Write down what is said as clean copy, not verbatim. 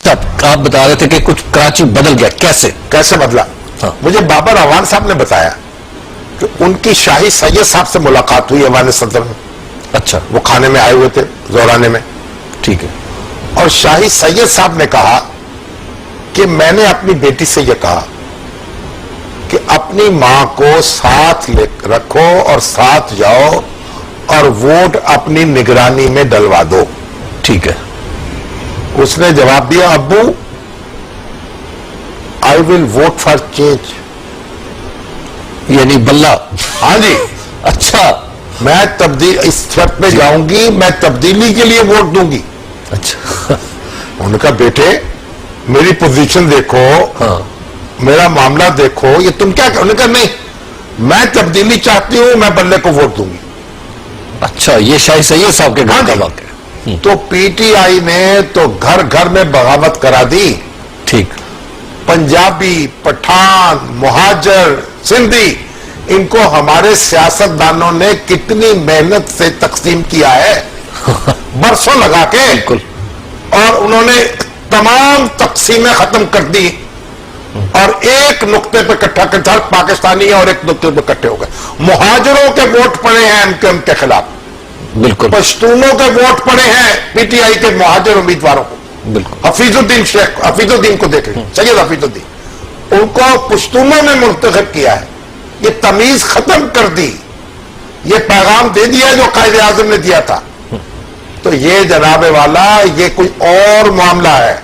آپ بتا رہے تھے کہ کچھ کراچی بدل گیا، کیسے بدلا؟ مجھے بابر اعوان صاحب نے بتایا کہ ان کی شاہی سید صاحب سے ملاقات ہوئی ایوان صدر میں. اچھا، وہ کھانے میں آئے ہوئے تھے زورانے میں. ٹھیک ہے. اور شاہی سید صاحب نے کہا کہ میں نے اپنی بیٹی سے یہ کہا کہ اپنی ماں کو ساتھ لے رکھو اور ساتھ جاؤ اور ووٹ اپنی نگرانی میں ڈلوا دو. ٹھیک ہے. اس نے جواب دیا، ابو آئی ول ووٹ فار چینج. یعنی بلہ. ہاں جی. اچھا. میں اس شرط پہ جاؤں گی، میں تبدیلی کے لیے ووٹ دوں گی. اچھا. ان کا بیٹے میری پوزیشن دیکھو، میرا معاملہ دیکھو، یہ تم کیا انہوں نے کہا نہیں میں تبدیلی چاہتی ہوں، میں بلے کو ووٹ دوں گی. اچھا، یہ شاہی سید صاحب کے گھر کا واقعہ. تو پی ٹی آئی نے تو گھر گھر میں بغاوت کرا دی. ٹھیک. پنجابی، پٹھان، مہاجر، سندھی، ان کو ہمارے سیاستدانوں نے کتنی محنت سے تقسیم کیا ہے، برسوں لگا کے. بالکل. اور انہوں نے تمام تقسیمیں ختم کر دی اور ایک نقطے پہ اکٹھا کر ہر پاکستانی اور ایک نقطے پہ اکٹھے ہو گئے. مہاجروں کے ووٹ پڑے ہیں ایم کے خلاف. بالکل. پشتونوں کے ووٹ پڑے ہیں پی ٹی آئی کے مہاجر امیدواروں کو. بالکل. حفیظ الدین کو دیکھ لیں، سید حفیظ الدین، ان کو پشتونوں نے منتخب کیا ہے. یہ تمیز ختم کر دی، یہ پیغام دے دیا جو قائد اعظم نے دیا تھا. تو یہ جناب والا یہ کوئی اور معاملہ ہے.